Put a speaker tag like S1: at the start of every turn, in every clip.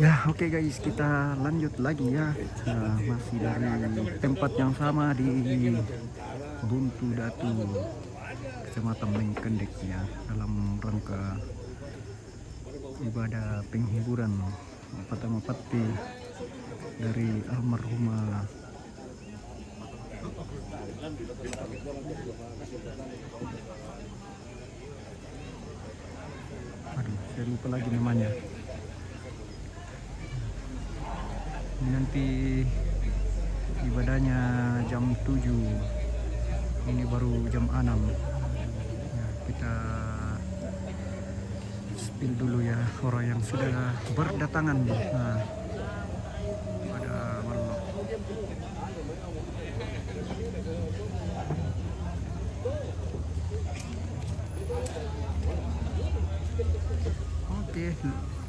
S1: Ya, oke guys, kita lanjut lagi ya. Nah, masih dari tempat yang sama di Buntu Datu, Kecamatan Mengkendek ya, dalam rangka ibadah penghiburan Patama Pati dari almarhumah saya lupa lagi namanya. Ini nanti ibadahnya jam 7, ini baru jam 6 ya, kita spill dulu ya orang yang sudah berdatangan. Nah, pada malam. Oke,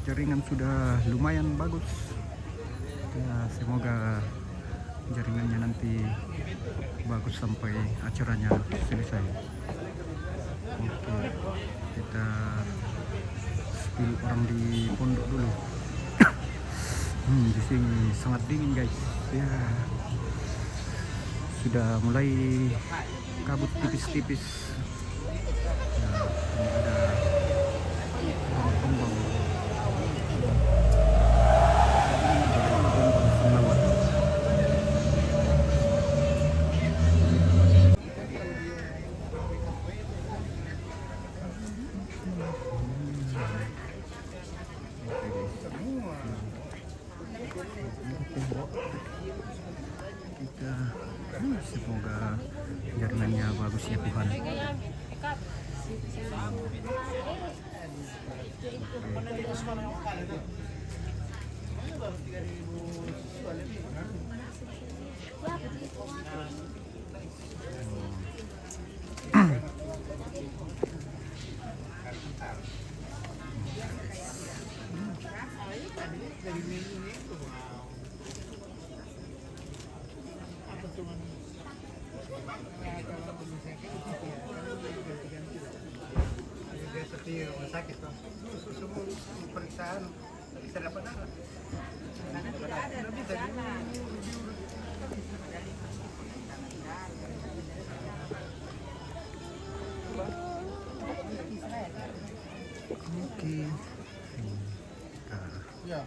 S1: jaringan sudah lumayan bagus ya, semoga jaringannya nanti bagus sampai acaranya selesai. Oke, kita spill orang di pondok dulu. Di sini sangat dingin guys ya, sudah mulai kabut tipis-tipis ya, ini ada kembang senawat. Kita semoga jaringannya bagus ya Tuhan.
S2: Seperti rumah sakit, semua pemeriksaan bisa dapat darah. Karena tidak ada rencana.
S1: Oke.
S2: Ya.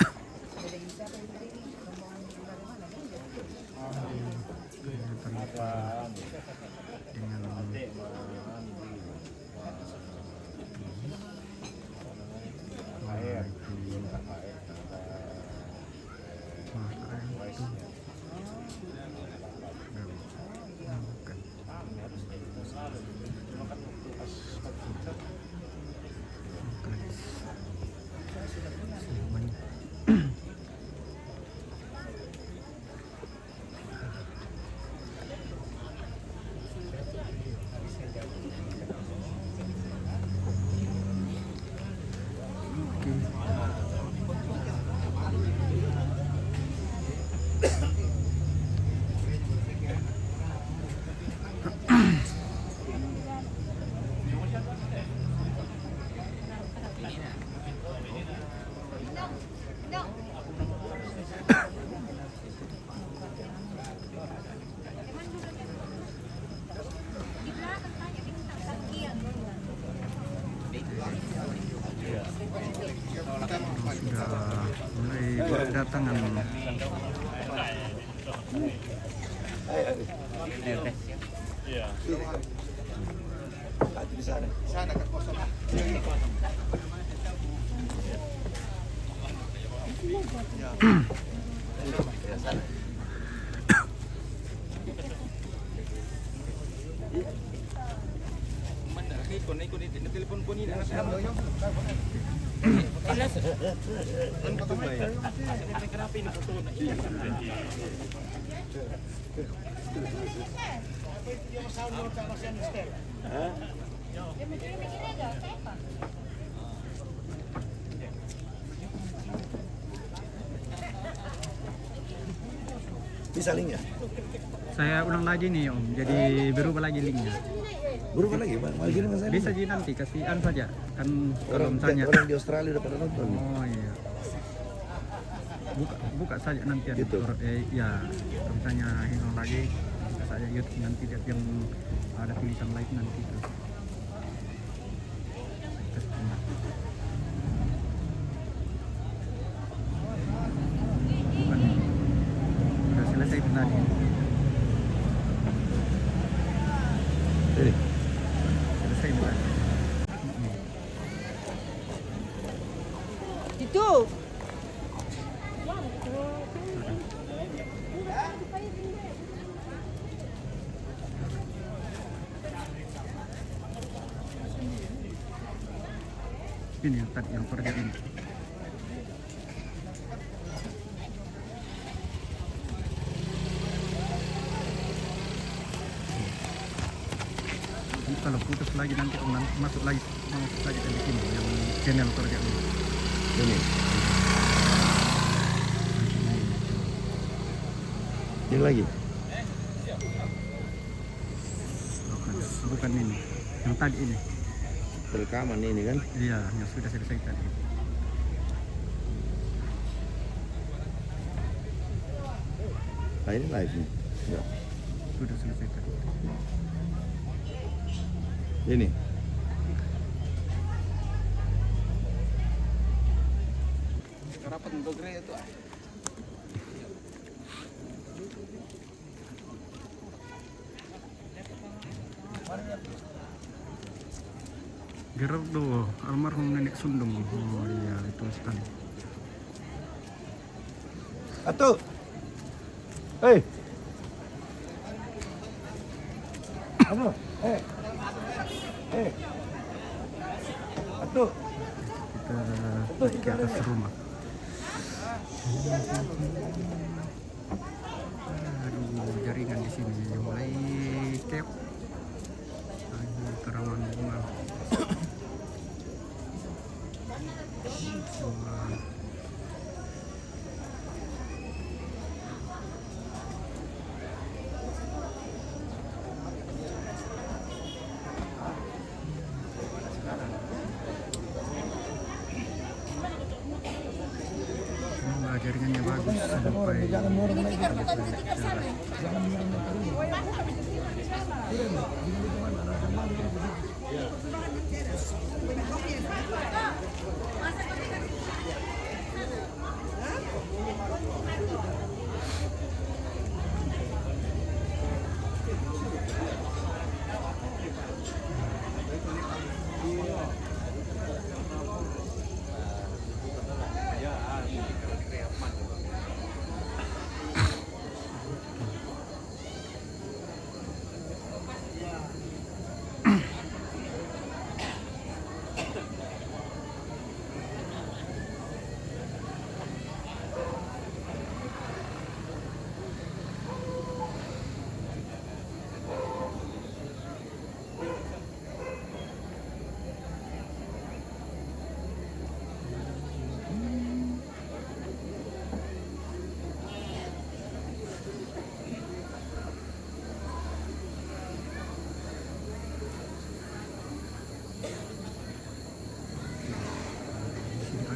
S1: Sudah mulai berdatangan.
S3: Iya.
S2: Di sana kan kosong.
S3: Telepon pun ini anak
S2: Bisa linknya?
S1: Saya ulang lagi nih Om, jadi berubah lagi linknya.
S2: Berubah lagi, Bang. Mau kirim ke saya?
S1: Bisa jadi nanti kasihan saja kan kalau
S2: Orang
S1: misalnya
S2: di Australia udah pada nonton.
S1: oh iya buka saja nanti ada
S4: YouTube.
S1: ya kalau misalnya hilang lagi buka saja YouTube nanti lihat yang ada tulisan live nanti itu. Bukan, udah selesai itu tadi.
S4: Ini.
S1: Selesai itu tadi.
S5: Itu.
S1: Ini yang tadi yang terjadi ini. Ini kalau putus lagi nanti masuk lagi ke sini yang channel kerja ini.
S4: Ini. Ini lagi.
S1: Bukan ini, yang tadi ini.
S4: Rekaman ini kan.
S1: Iya, yang sudah selesai tadi.
S4: Nah, ini live nih. Ya.
S1: Sudah selesai tadi.
S4: Ini.
S3: Rapat untuk gereja itu.
S1: Gerardo, almarhum nenek Sundung. Oh iya, itu sekali.
S4: Atu. Hei. Anu, Atu.
S1: Kita naik ke atas rumah. Aduh, jaringan di sini mulai keok. Terawan bunga. Semoga jaringannya bagus sampai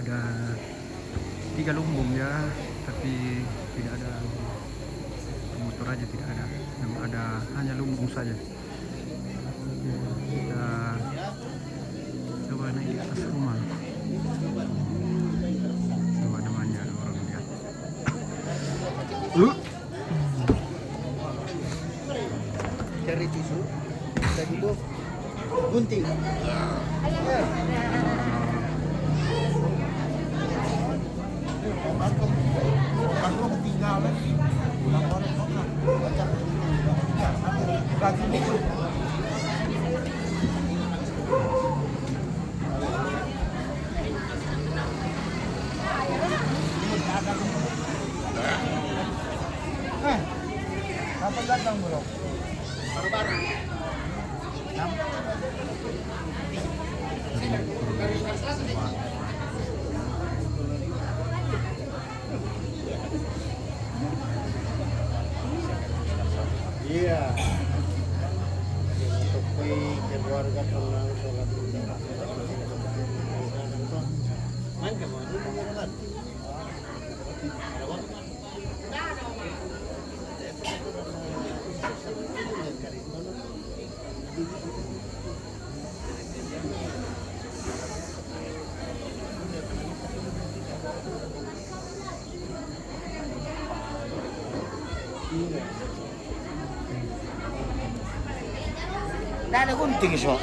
S1: ada 3 lumbung ya, tapi tidak ada motor aja, tidak ada, yang ada hanya lumbung saja. Kita coba naik di atas rumah. Coba namanya ada orang lihat.
S2: Cari tisu, kita dulu gunting. Aku ketinggalan. Kapan datang bro? Baru-baru. Iya. Untuk keluarga tenang sholat main ke mana?
S5: Nggak ada gunting so.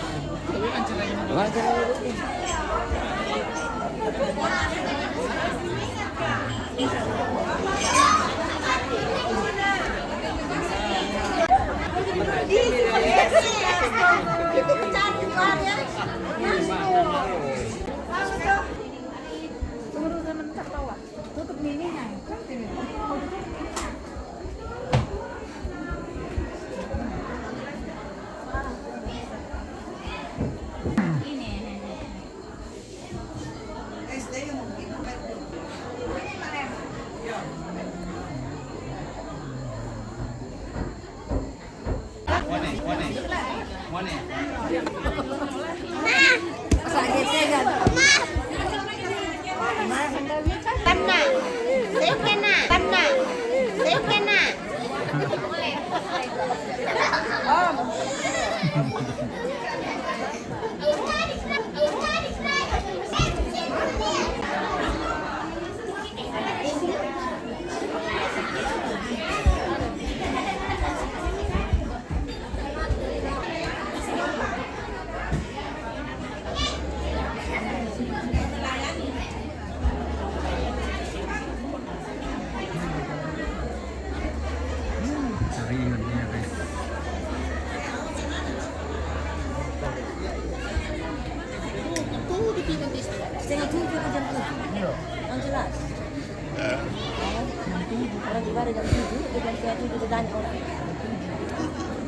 S6: Tutup mininya.
S1: Cari ingatnya guys.
S6: Setengah 7 ke jam 7. Yang jelas. Jam 7. Orang ibadah jam 7. Jam 7 dia tanya orang.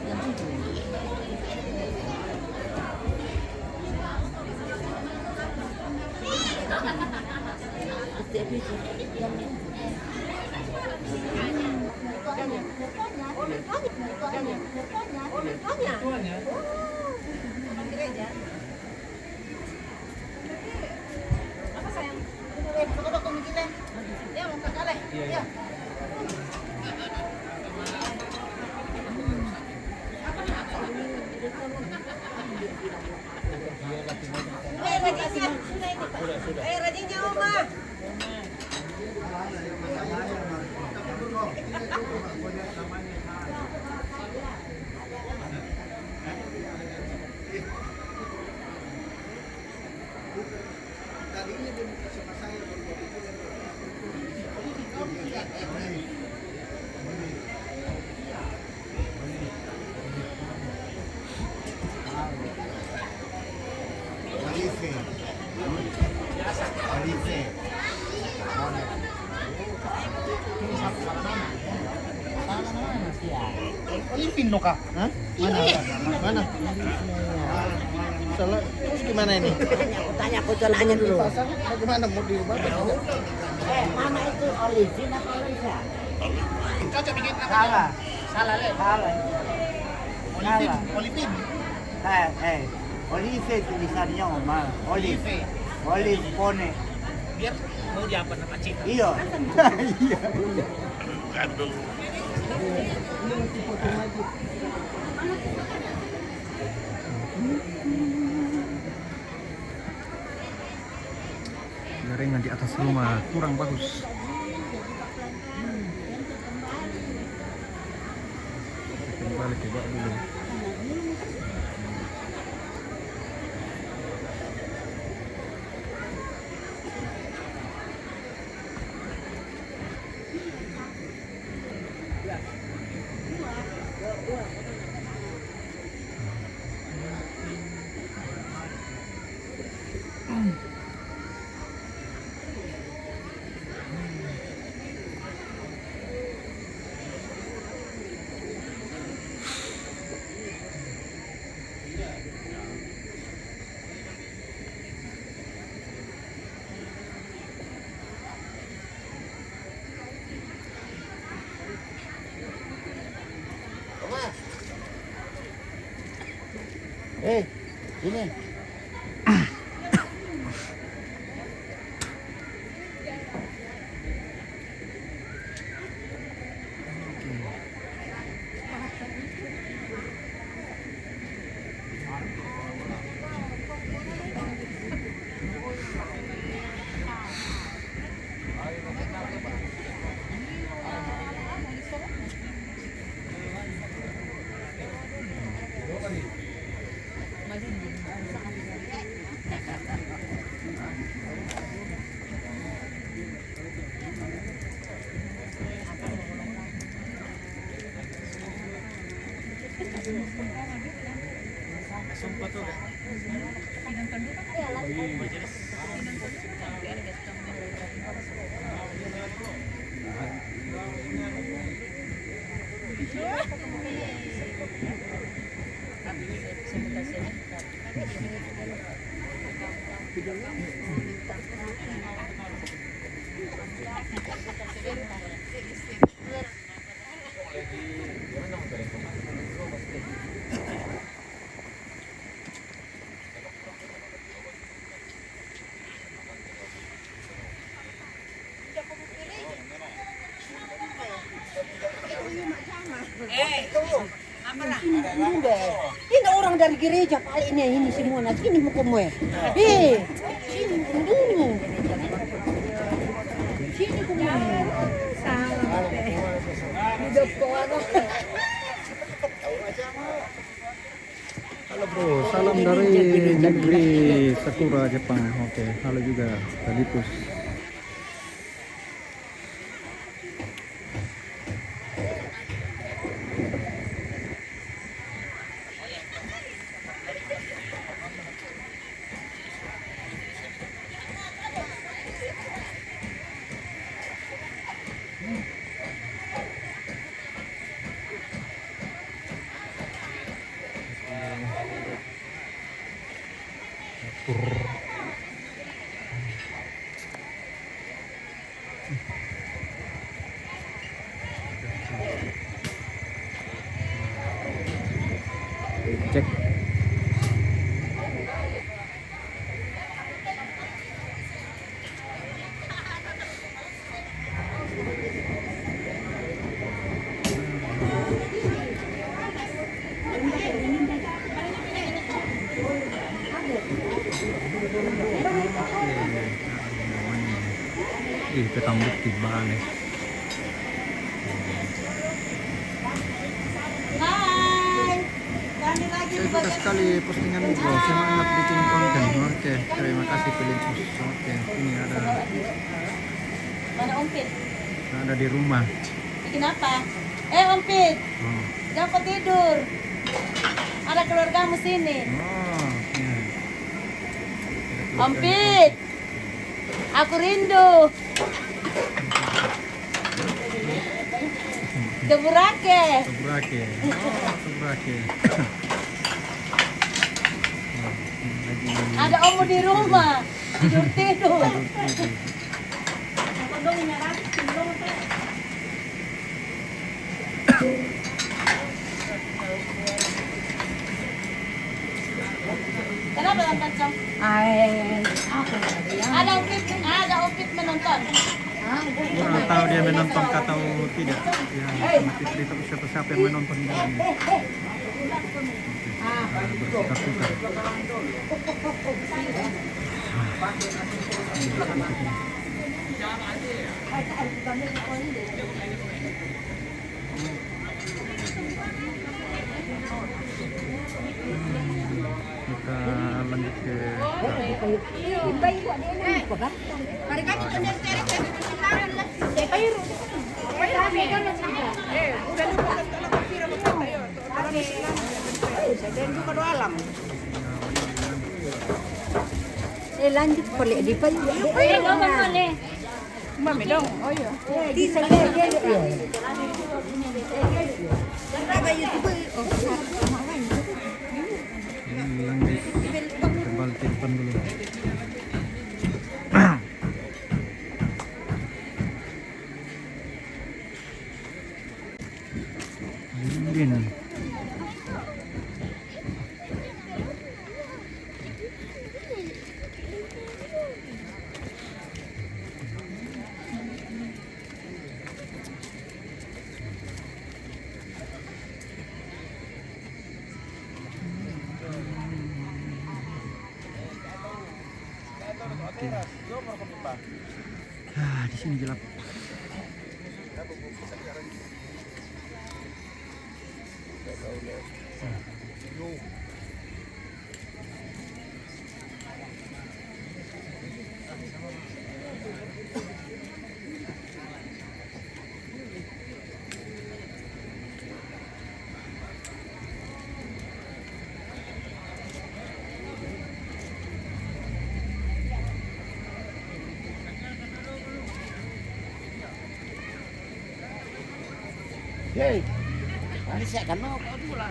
S6: Jam 7. Setiap itu jam 7. Apa sayang? Ya, mau ke kale. Ya. Rajinnya Oma.
S5: Filipino ka? Hah? Mana? Mana? Salah. Terus gimana ini?
S6: Tanya aku celahnya dulu.
S5: Bagaimana mau diubah?
S6: Mana itu Olivin apa Olivia?
S2: Cocok bikin apa?
S5: Salah.
S2: Salah le.
S5: Salah.
S2: Olipin. Olipin.
S5: Olive tulisannya Omar.
S2: Olive.
S5: Olive pone.
S2: Biar mau diapa nama Cina.
S5: Iya. Iya.
S1: Jaringan di atas rumah kurang bagus. Kita kembali ke bawah dulu.
S5: Ini.
S6: Ini orang dari gereja kali ini semua. Nah, sini mau kamu ya. Sini dulu. Sini kamu.
S1: Halo bro, salam dari negeri Sakura Jepang. Oke, halo juga Kalitus. Cek. Ih, ketambut di balik. Suka sekali postingan bro, semangat bikin konten. Oke, terima kasih Kalitus. Oke, ini ada
S6: Mana Ompit?
S1: ada di rumah.
S6: Bikin apa? Ompit,
S1: Oh,
S6: jangan kau tidur. Ada keluargamu sini.
S1: oh ya.
S6: Ompit, aku rindu. Keburake.
S1: Keburake. Oh, keburake. Oh, ini lagi
S6: Ada omu di rumah. Tidur.
S1: tidur.
S6: Kenapa nonton? Ada Ompit menonton.
S1: Kurang tahu dia menonton atau tidak. Ya, mati cerita siapa yang menonton ini. Berputar-putar. Kita lanjut ke
S6: Lanjut boleh di payu. Boleh. Mami dong. Oh iya. Di sana dia ya. Ada YouTube.
S1: lanjut tebal telepon dulu. Lindin. Di sini gelap.
S5: Hei. Ini saya kan mau kau pulang.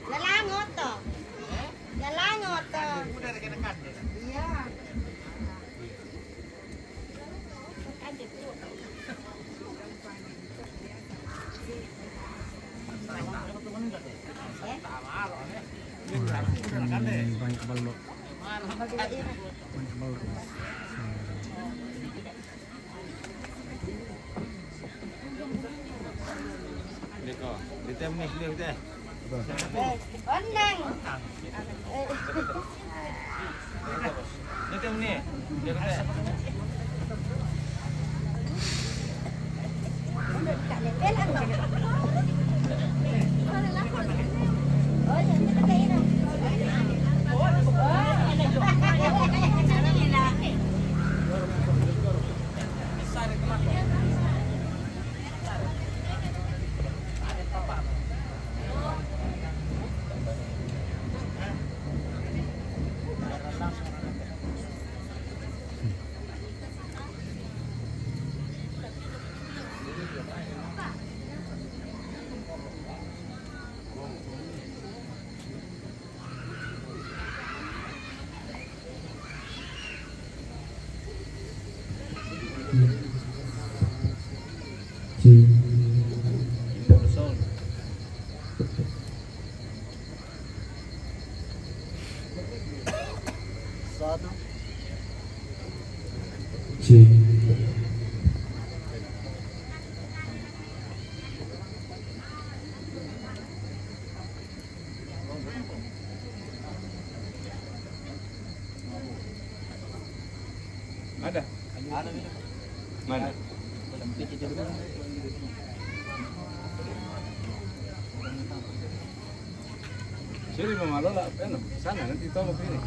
S6: Lalangot to. Lalangot to.
S2: Udah dekat-dekat.
S6: Iya.
S1: Banyak balok. Banyak balok.
S3: Deko, ditem nih, dia.
S6: Onang.
S3: Ditem nih. Dia kata. Ada? Mana? Sini Mama Lola, sana nanti tahu ini.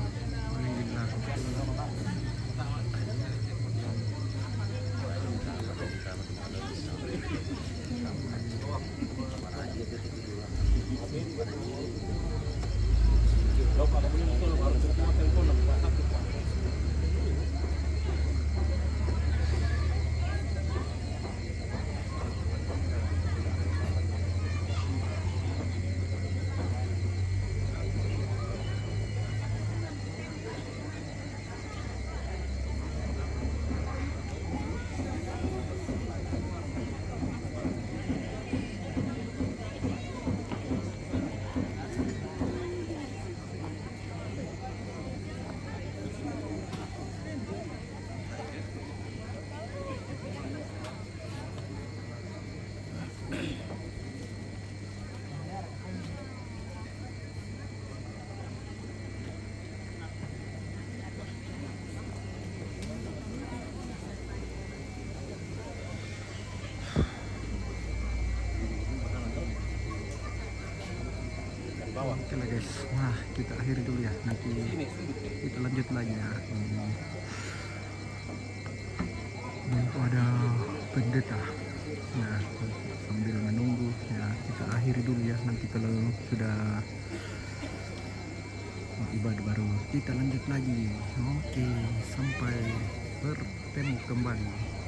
S1: Oke lah guys, nah kita akhiri dulu ya, nanti kita lanjut lagi ya. Ada pendeta ya, sambil menunggu ya, kita akhiri dulu ya, nanti kalau sudah ibadah baru kita lanjut lagi. Oke, sampai bertemu kembali.